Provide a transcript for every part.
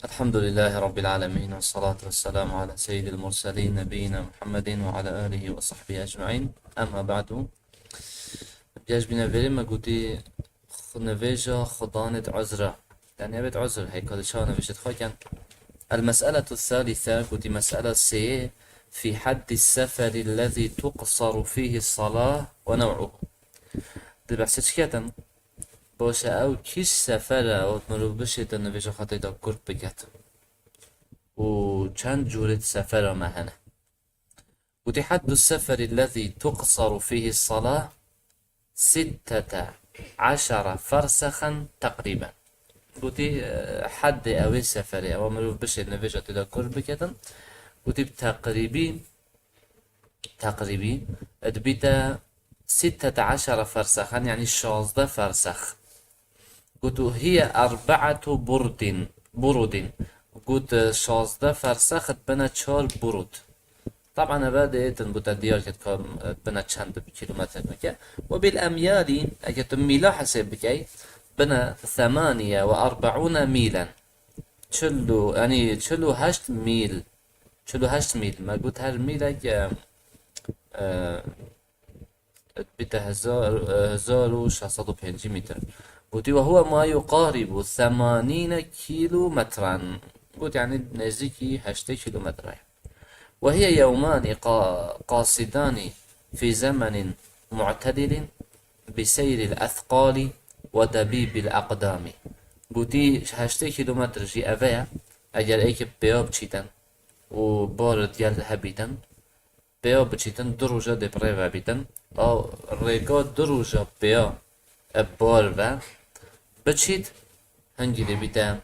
الحمد لله رب العالمين والصلاة والسلام على سيد المرسلين نبينا محمد وعلى آله وصحبه أجمعين. أما بعد بياش بنفري ما قلتي نفيجا خضانة عذرة، يعني أبد عذر هيك هذا شو نفيجة خاكن. المسألة الثالثة قلت مسألة سي في حد السفر الذي تقصر فيه الصلاة ونوعه. دي بحثت كيتن باشا أو كيش سفر أو تمرو بشيت نفيجا خاطي دا قرب بكت وچند جورة سفر معنا. ودي حد السفر الذي تقصر فيه الصلاة 16 فرسخا تقريبا. ودي حد أوي سفري أو مروف بشي نفيجة تذكر بكذا. ودي تقريبي ادبيتا 16 فرسخا يعني 16 فرسخ. قلت هي 4 برود. قلت 16 فرسخ بنا 4 برود. طبعا بعد تنبت ديار كم بنا چند كيلومتر بكي، وبالأميال أجت ميلا حسب بكي بنا 48 ميلا. تشلو يعني تشلو 8 ميل، تشلو 8 ميل. ما قلت هر ميل بتا 1605 متر. قلت وهو ما يقارب 80 كيلو مترا. قلت يعني نزيكي 8 كيلو متر. وهي يومان قاصدان في زمن معتدل بسير الأثقال ودبيب الأقدام. قوتي 8 كيلومتر جي أفيا أجر ايك بيو بچيتن و بار ديال هبيتن بيو بچيتن دروجة دي بريفا بيتن أو ريكو دروجة بيو بار و بچيت هنجي دي بيتا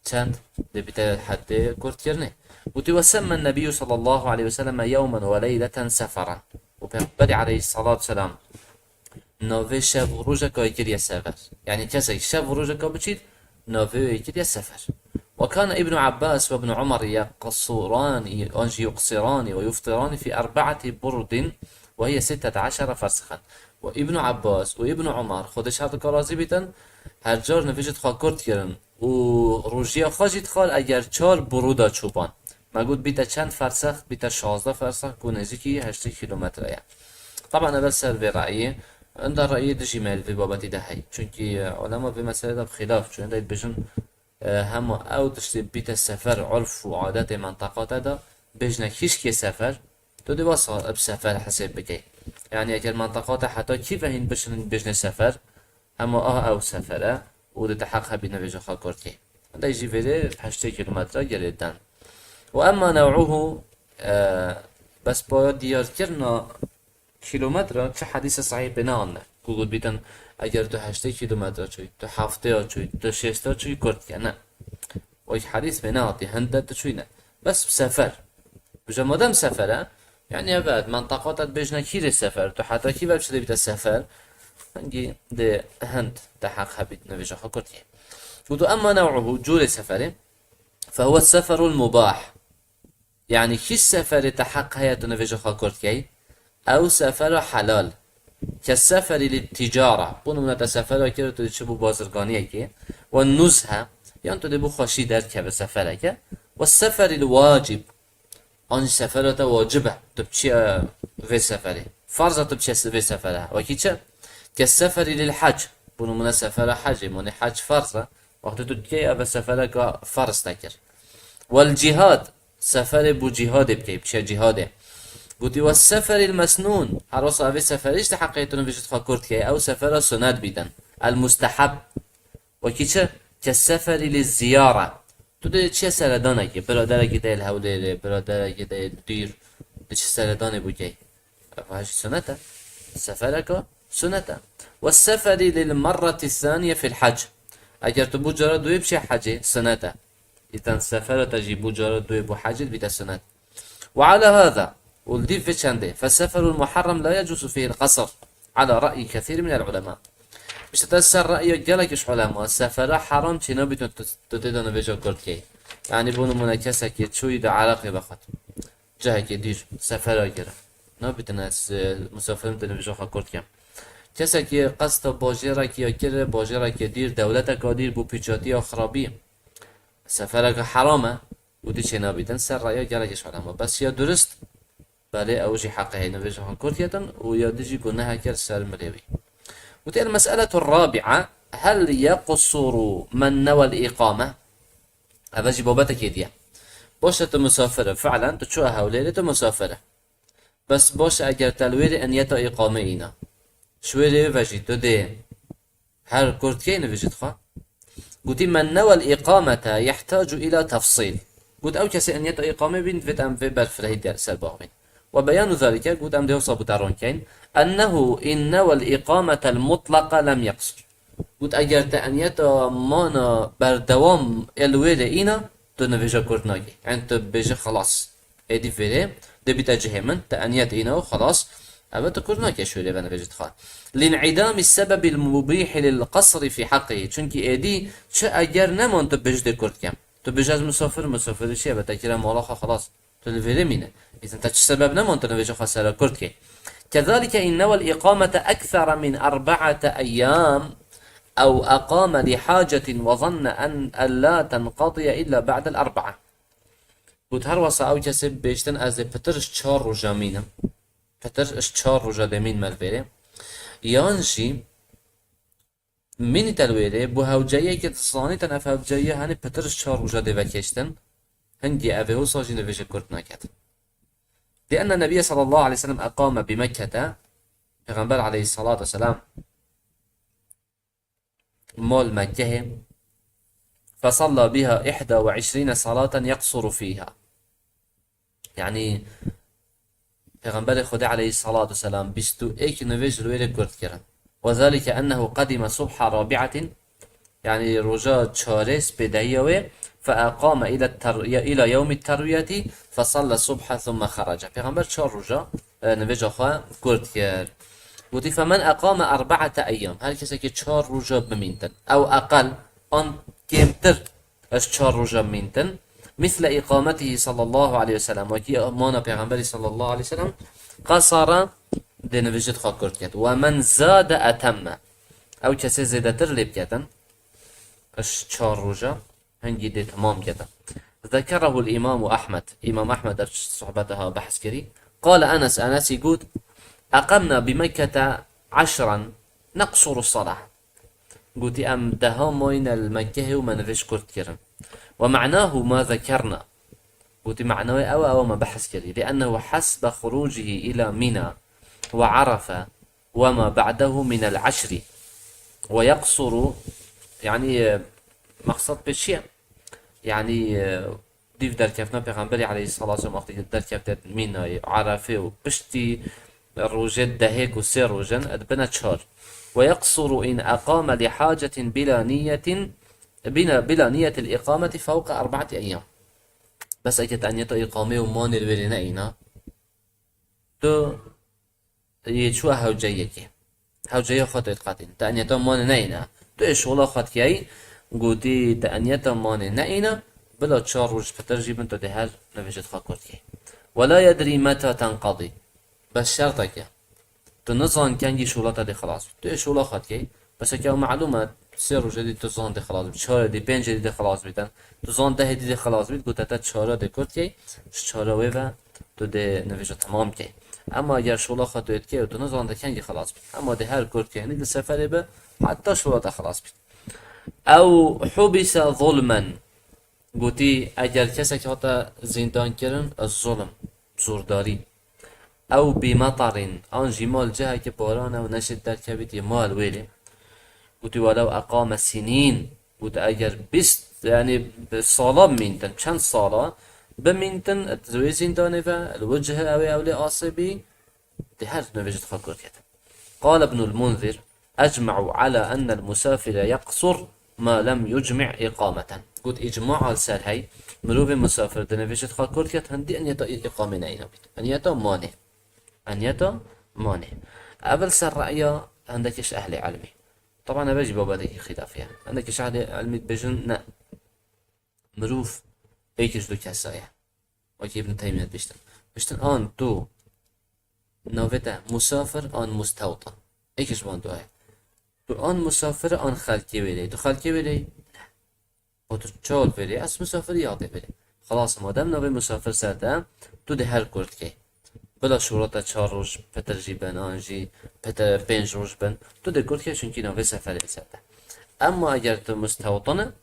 چند دي بيتا حد كورت. وتوسمى النبي صلى الله عليه وسلم يوما وليلة سفرا. وبيغبري عليه الصلاة والسلام نوفي شاف وروجك ويكريا سفر، يعني كسي شاف وروجك وبتشيد نوفي ويكريا سفر. وكان ابن عباس وابن عمر يقصران ويفطران في 4 برد وهي 16 فرسخا. وابن عباس وابن عمر خودش هر كرازي بيتن هر جار نفيجت خاكورت كرن و روجيا خاجت خال اگر 4 برودا چوبان. ما قلت بيتا چند فرسخ بيتا 16 فرسخ كون نزيكي 8 كيلومتر يعني. طبعا هذا السر في رأيي عند الرأي دجي مال في بابتي ده هاي چونكي علماء في مسألة ده بخلاف، چون ده بيجن هم او تشتي بيتا السفر عرف وعادات منطقات ده بيجنا كيش كي سفر تو دي وصل بسفر حسب بكي، يعني اگر منطقات حتى كيف هين بيجنا سفر اما او سفره و تحقق بينا بيجا خاكورتي ده يجي فيدي 8 كيلومتر جريدان. وأما نوعه بس باید دیار کرنا کیلومتر چه حدیث صحیح بنان گوگل بیتن اگر تو 8 کیلومتر چوی تو 7 چوی تو 6 چوی کرد کنه و یک حدیث بناتی هندت چوی نه بس بسفر بجا مادم سفره يعني بعد منطقات بيجنا كير السفر تو حتى كيف بشدي بيت السفر هنجي ده هند تحق حبيت نفيجا خكرتي. قلت أما نوعه جول السفر فهو السفر المباح، يعني كيش سفر تحق حياته نفيجا خاكورتكي او سفر حلال كالسفر للتجارة بونو من تسفر كيرو تشبو بازرگانيه كي والنزهة يعني تدبو خاشي دركه بسفرك. والسفر الواجب آن سفرات واجبه تبچي في سفره فرض تبچي في سفره وكي چه كالسفر للحج بونو من سفر حج من حج فرضه وقت تدكي اب سفرك فرض تكر. والجهاد سفر بو جهاد بكي بشي جهاده. قلت والسفر المسنون هر وصل في سفريش تحقيتون بيجت خاكورت كي او سفر سناد بيدن المستحب وكيشه كالسفر للزيارة تو ده چه سردانه كي برادره كي ده الهوله برادره كي ده دير ده چه سردانه بو كي فهاش سنته سفرك سنته. والسفر للمرة الثانية في الحج اگر تو بو جرا دوی بشي حجه سنته إذا سفر تجيب جارد دويب حاجل بيت السنة. وعلى هذا والديف في شنده فالسفر المحرم لا يجوز فيه القصر على رأي كثير من العلماء. مش تتأثر رأي جالكش علماء السفر حرام چنا بيتون تتدون بيجا كردكي، يعني بونو منكسة كي تشوي دا علاقي بخط جاه كي دير سفر جرا نابيتون از مسافرين تدون بيجا كردكي کسی که قصد باجره که کر باجره که دیر دولت که دیر بو پیچاتی یا خرابی سفرك حرامه ودي چه نابیدن سر رأي گلگش علمه بس یا درست بله اوجي حقه نویج خان كورتيتن ويا ديجي قلناها كر سر مريوي وتي المسألة الرابعة هل يقصر من نوى الإقامة هذا جبابتك يديا باشة مسافرة فعلا تشوها وليلة مسافرة بس باش اگر تلويري ان يتا إقامة إينا شويري وجي تدي هر كورتكي نويجت خان قلت من نوى الإقامة يحتاج إلى تفصيل قلت أو كسي أن يتا إقامة بين فيت أم في برفره ديال سرباغين وبيان ذلك قلت أم ديو صابو تارون كين أنه إن نوى الإقامة المطلقة لم يقصر قلت أجر تأنيتا مانا بردوام الويري إينا تو نويجا كورتناجي يعني تو بيجي خلاص إيدي فيري دي بتجه من تأنيت إينا وخلاص أما تو كورتناجي شويري بنا بيجي تخان لانعدام السبب المبيح للقصر في حقه چونكي إيدي چه أجر نمان تو بيجي كورت كم تو بيجي از مسافر شيء بتكيرا مالاخا خلاص تو الفيري مينه إذا انت سبب نمان تو نويجا خسارة كورت كي كذلك إن نوى الإقامة أكثر من 4 أيام أو أقام لحاجة وظن أن لا تنقضي إلا بعد 4 قلت هر وصا أو كسب بيشتن از بترش 4 رجا مينم بترش 4 رجا دمين مالفيري يانشي من تلويري بو هوجايه كتصاني تنف هوجايه هني بترش 4 رجا دي وكيشتن هندي أبيه صاجين فيجي كورتنا كات لأن النبي صلى الله عليه وسلم أقام بمكة پیغمبر عليه الصلاة والسلام مول مكة فصلى بها 21 صلاة يقصر فيها يعني پیغمبر خدا عليه الصلاة والسلام 21 نویج روی کرد کرد وذلك أنه قدم صبح 4 يعني رجاء تشارس بدايوه فأقام إلى يوم التروية فصلى الصبح ثم خرج پیغمبر 4 رجاء نویج آخواه کرد کرد قلت فمن أقام 4 أيام هل كسا كي 4 رجا بمينتن أو أقل أن كيمتر 4 رجا بمينتن مثل إقامته صلى الله عليه وسلم وكي أمانا پیغمبر صلى الله عليه وسلم قصر دين وجد خاكرت كت ومن زاد أتم أو كسا زيادتر لب كتن 4 رجا هنجي دي تمام كتن ذكره الإمام أحمد إمام أحمد صحبتها بحث كري قال أنس يقول أقمنا بمكة 10 نقصر الصلاة قلت أم دهامين المكة وما نفيش كرت كرم ومعناه ما ذكرنا قلت معناه أو ما بحث كري لأنه حسب خروجه إلى منى وعرفة وما بعده من العشر ويقصر يعني مقصد بشيء يعني ديف در كفنا پیغمبری عليه الصلاة والسلام وقتی در كفت منى عرفة وبشتي الروجات دهيك وسير روجن أدبنا 4 ويقصر إن أقام لحاجة بلا نية الإقامة فوق 4 أيام بس أكيد أن يتو إقامة ومان الورينا إينا تو يشوى هوجية خاطر قاتل تأن يتو مان نينا تو إشغلا خاطكي قوتي تأن يتو مان نينا بلا 4 روج فترجي بنتو دهال نفجت خاكورتكي ولا يدري متى تنقضي بس شرطك تنظن كانجي شغلات دي خلاص تو شغلات خاطكي بس كاو معلومات سيرو جديد تزون دي خلاص بيت 4 دي 5 دي خلاص بيتن تزون 10 دي خلاص بيت قلت تا 4 دي كورتكي 4 ويفا تو دي نفيجو تمام كي اما اگر شغلات خاطيت كي تو نظن ده كانجي خلاص بيت اما دي هر كورتكي يعني دي سفر به حتى شغلات خلاص بيت او حبس ظلما قلتي اگر كسك حتى زندان كرن الظلم زورداري أو بمطر أنجي مال جهة كبارانا ونشد در كبيت مال ويلي قلت ولو أقام سنين قلت أجر بست يعني صلاة مينتن چند صلاة بمينتن التزوي زنداني فالوجه أوي أولي آصبي دي هر نوجد خاكور كده قال ابن المنذر أجمعوا على أن المسافر يقصر ما لم يجمع إقامة قلت إجماع السرهي مروف المسافر دي نوجد خاكور كده هندي أن يتا إقامة نينا بيت أن يتا مانع أن يتا مانع أول سر رأيه عندكش أهل علمي طبعا أنا بجي بابا دي خلافية عندكش أهل علمي بجن نا مروف ايكش دو كسايا وكي ابن تيمية بيشتن آن تو نوفتا مسافر آن مستوطن ايكش بان دوه تو آن مسافر آن خلقي ويلي تو خلقي ويلي خود چال بری از مسافر یاد بری خلاص مادام نوی مسافر سرده تو ده هر کرد که بلا شروط 4 روز پترجی بن آنجی پتر 5 روز بن تو ده کرد که چونکی نوی سفر سرده اما اگر تو مستوطنه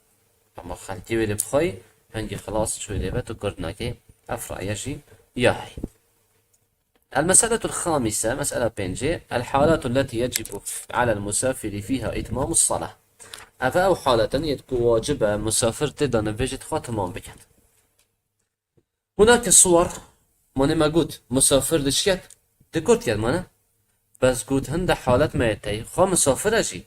اما خلقی ولی بخوای هنگی خلاص شوی ده تو کرد نکی افرایشی یا هی المسألة الخامسة مسألة بنجي الحالات التي يجب على المسافر فيها إتمام الصلاة أفا أو حالة يتكو واجب مسافر تدان بيجت خاتمان بكت هناك صور ماني ما قلت مسافر دشيت تقولت يا مانا بس قلت هند حالات ما يتي خا مسافر أجي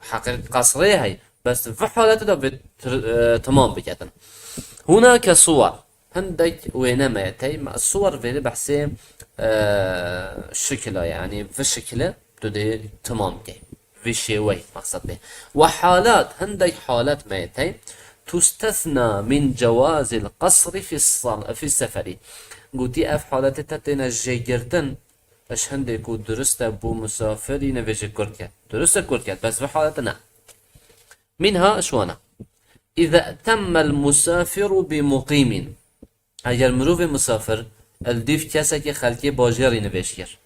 حقيقة قصرية هي بس في حالات دا تمام بكتن هناك صور هندك وين ما يتي الصور في بحسي شكله يعني في الشكل تدي تمام كي في شيء وي مقصد به وحالات هندك حالات ما يتي تستثنى من جواز القصر في السفر قلتي اف حالات تتنا جيجرتن اش هندك درست بو مسافري نفيجي كوركيا درست كوركيا بس في حالتنا منها شوانا إذا تم المسافر بمقيم اگر مروف مسافر الديف كسك خلقي باجر نوشير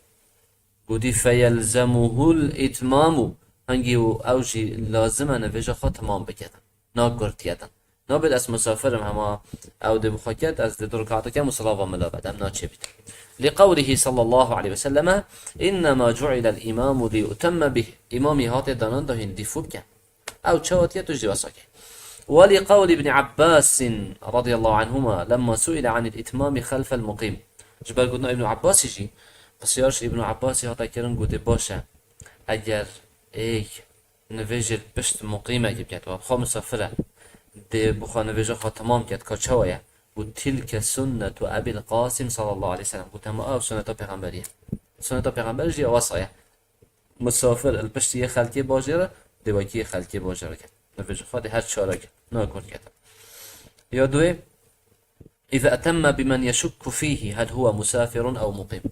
قدي فيلزمه الاتمام هنگي اوجي لازم نوشا خا تمام بكدن نا گرتيدن نا بد اس مسافرم هما او دي بخاكت از دي دركاتك مصلاة ملا بدم نا چه بيت لقوله صلى الله عليه وسلم انما جعل الامام ليؤتم به امامي هات دانان ده هندي فوبك او چواتيا تجدي وساكي ولقول ابن عباس رضي الله عنهما لما سئل عن الإتمام خلف المقيم جبال قلنا ابن عباس يجي بس يارش ابن عباس هاتا كرن قد باشا اگر اي نویجر بشت مقيمة جبكت وابخوا مسافرة دي بخوا نویجر خوا تمام كت كاتشاوية وتلك سنة أبي القاسم صلى الله عليه وسلم قلت ما سنة پیغمبرية سنة پیغمبر جي وصايا مسافر البشت خلقي باجرة دي باكي خلقي باجرة كت نویجر خوا دي هر شارك ناكل كده يا دوي إذا أتم بمن يشك فيه هل هو مسافر أو مقيم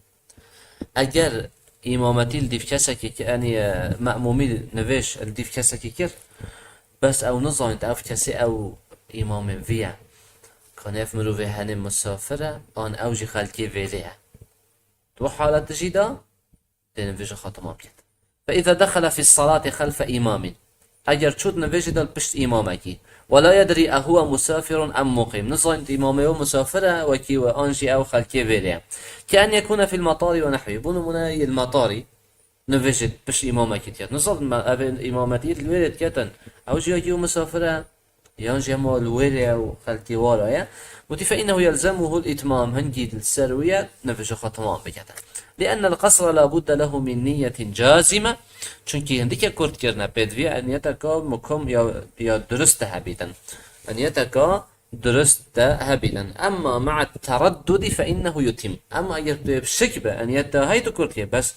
أجر إمامتي الديف كسكي يعني مأمومي نفيش الديف كسكي كر بس أو نظام تعرف كسي أو إمام فيا كان يفمرو في هني مسافرة أن أوجي خلقي فيليا دو حالة جدا نفيش خاتمام كده فإذا دخل في الصلاة خلف إمام اگر چود نویج دل پشت امامکی ولا يدري أهو مسافر أم مقيم نظام إمامه مسافر وكي وأنجي أو خلكي فيليا كأن يكون في المطار ونحوه بونو منا المطاري نویج پشت امامکی تيات نظام إمامتي الولد كتن أو جي وكي مسافر يانجي مو الولي أو خلكي ورايا فإنه يلزمه الإتمام هنجي السروية نویج ختمان بكتن لأن القصر لابد له من نية جازمة چونكي هنديك كورت كرنا بدوي أنيتكا مكم يا درست هبيدا أنيتكا درست هبيدا أما مع التردد فإنه يتم أما أجر بشك بأنيتا هاي تكورت بس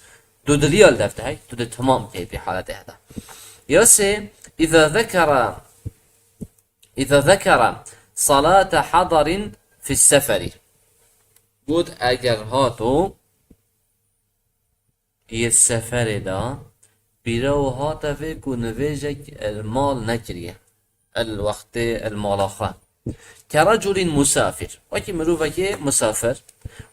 دودليال دفت هاي دود تمام كي في حالة هذا يوسي إذا ذكر صلاة حضر في السفر بود أجر هاتو السفر دا بيرو هاتا في كونفيجك المال نكريه الوقت المالاخة كرجل مسافر وكي مروفك مسافر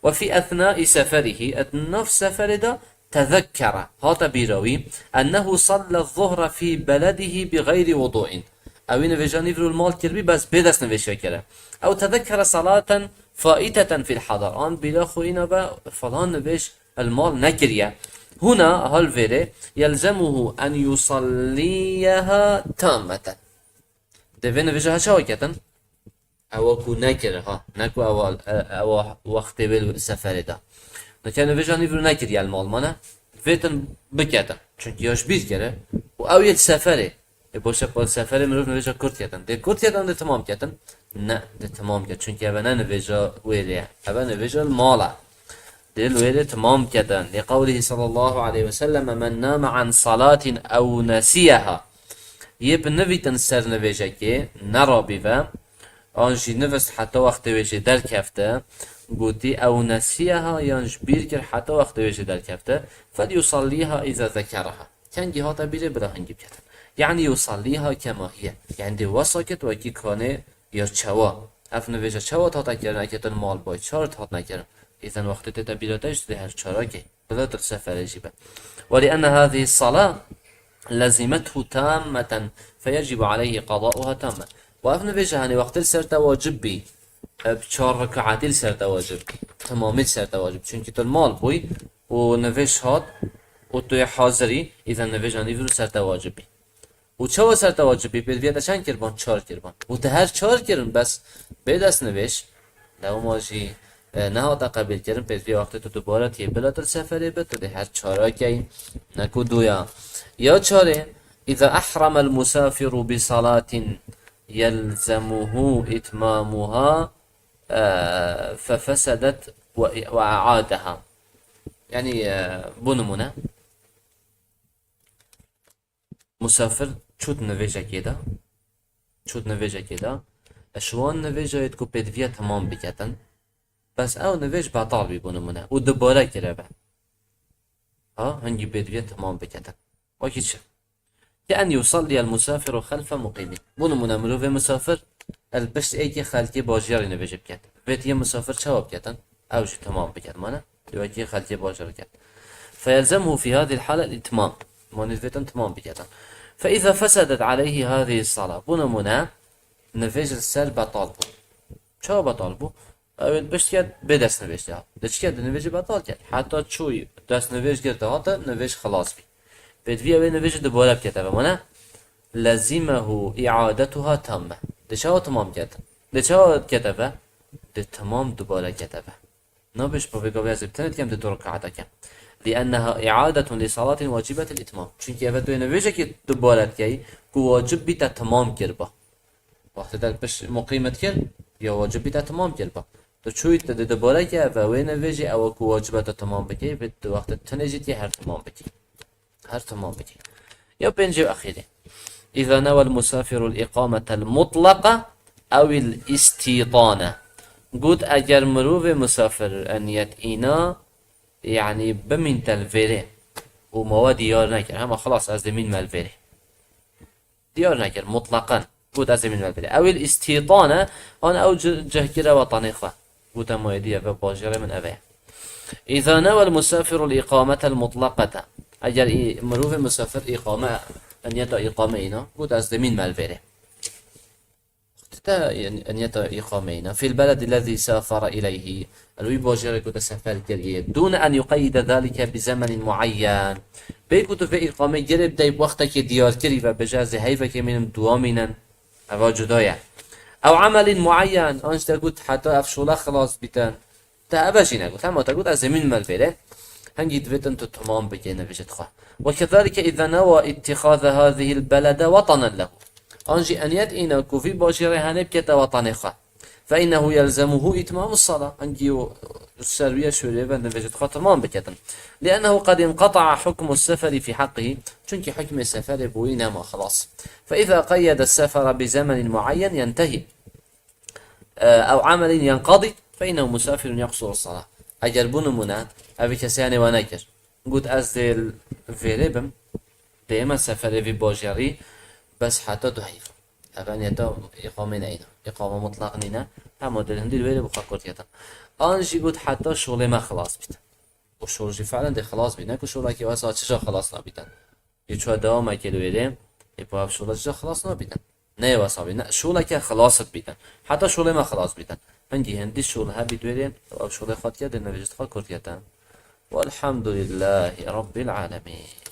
وفي أثناء سفره أثناء سفر دا تذكر هاتا بيروي أنه صلى الظهر في بلده بغير وضوء أو نفيجان يفرو المال كربي بس بدس نفيش كره أو تذكر صلاة فائتة في الحضر آن بلا خوينا با فلان نفيش المال نكريه هنا هالفيري يلزمه أن يصليها تامة دفن فيجها شاكتا أو كو نكرها نكو أو وقت بالسفر ده نكان فيجها نفرو نكر يا المال مانا فيتن بكتا چونك ياش بيت كره و أو يت سفره باشه قال سفره مروف نفيجها كرت كتن ده كرت كتن ده تمام كتن نه ده تمام كتن چونك أبنا نفيجها ويليه أبنا نفيجها المالا دل تمام كدن لقوله صلى الله عليه وسلم من نام عن صلاة أو نسيها يب نفيتن سر نفيجكي نرى بيفا آنجي نفس حتى وقت ويجي در كفته قوتي أو نسيها يانج بيركر حتى وقت ويجي در كفته فليصليها إذا ذكرها كان جهاتا بيري بلا هنجي بكتن يعني يصليها كما هي يعني دي وساكت وكي كان يرچوا اف نویجه چوا تا نکردن اگه تن مال باید چهار تا نکردن اذا وقت تتبيلاتش ده هر چراكي بلا سفر جيبه ولأن هذه الصلاة لزمته تامة فيجب عليه قضاؤها تامة وأف نویجه هني وقت سرت واجب بي بچهار ركعات سرت واجب تمامی سرت واجب چونكي تن مال بوي و نویش هات و توی حاضری اذا نویجه هني ورو سرت واجب بي و چه سرت واجبی بدویت چند کربان چهار کربان و ده هر چهار کرن بس به دست نویش لو ماجی نه تا قبل کردن بدوی وقت تو دوباره تیه بلاتر سفره به تو ده هر چهارا کی نکو دویا یا چهاره اذا احرم المسافر بصلاة يلزمه اتمامها ففسدت واعادها يعني بنمونه مسافر چود نویجه کده اشوان نویجه کو بدویه تمام بکتن بس او نویج بطال بیبونمونه و دوباره کره به هنگی بدویه تمام بکتن وکی چه كأن يصلي المسافر خلف مقيم بونمونه مروف مسافر البشت ايكي خلقي باجياري نویجه بکت بيت مسافر چواب بکتن او جي تمام بکت مانه دوكي خلقي باجياري بکت فيلزمه في هذه الحالة الاتمام ما نتفيتن تمام بكتن فإذا فسدت عليه هذه الصلاة بنمنا نفيج السر بطال بو شو بطال بو بس كده بدس نفيج ده دش كده نفيج بطال كده حتى شوي دس نفيج كده هذا نفيج خلاص بي بدفيا بين نفيج دوباره بكتة بمنا لزمه إعادتها تامة دشوا تمام كده دشوا كتبه ده تمام دوباره كتبه نبش بفيقوا بيزبطنت كم ده دور قاعدة كم لأنها إعادة لصلاة واجبة الإتمام چونك أفدو نویجه که دوباره کی کو واجب بیتا تمام کربا وقت در بش مقیمت کرد یا واجب بیتا تمام کربا تو چوی تا دوباره که اوه نویجه او کو واجبت تمام بکی بد وقت تنجید هر تمام بکی یا پنج أخيره إذا نوى المسافر الإقامة المطلقة أو الاستيطانة قد أجر مروف مسافر أن يتئنا يعني بمن تلفيره ومواد ديار نكر هم خلاص از من ملفيره ديار نكر مطلقا بود از من ملفيره او الاستيطانة انا او جهكرة وطنيخة بود موادية وباجرة من اوه اذا نوى المسافر الإقامة المطلقة اجر مروف مسافر إقامة ان يتا إقامة اينا بود از من ملفيره يعني أن يتا إقامين في البلد الذي سافر إليه الوي باجر كده سفر كريه دون أن يقيد ذلك بزمن معين بيكو في إقامة جرب داي وقتك ديار كري وبجاز هيفك من دوامنا أو جدايا أو عمل معين أنش تقول حتى أفشولا خلاص بيتن تأبشي نقول أما تقول أزمين مالفيره هنجي دويتن تمام بجينا بجد خواه وكذلك إذا نوى اتخاذ هذه البلد وطنا له أنجي أن يدئنا كوفي باشر هنب كتوطنخه فإنه يلزمه إتمام الصلاة أنجي السروية شورية بنفجت تمام بكتن لأنه قد انقطع حكم السفر في حقه چونك حكم السفر بوينا ما خلاص فإذا قيد السفر بزمن معين ينتهي أو عمل ينقضي فإنه مسافر يقصر الصلاة أجر بنمنا أبي كسياني ونكر قد أزدل فيريبم دائما سفر في باجري بس حتى ضعيف أفن يتا إقامة نينا إقامة مطلق نينا هم دل هندي الويل بخاطر يتا آنجي قد حتى شغل ما خلاص بيت وشغلي فعلا ده خلاص بيت نكو شغلك كي واسع تشا خلاص نبيتن يشوا دوام أكيد ويلهم يبقى شغلك تشا خلاص نبيتن نه واسع بيت شغلك خلاص بيتن حتى شغل ما خلاص بيتن هندي الشغل ها بيت ويلهم أو شغل خاطر يدا نبيجت خاطر يتا والحمد لله رب العالمين.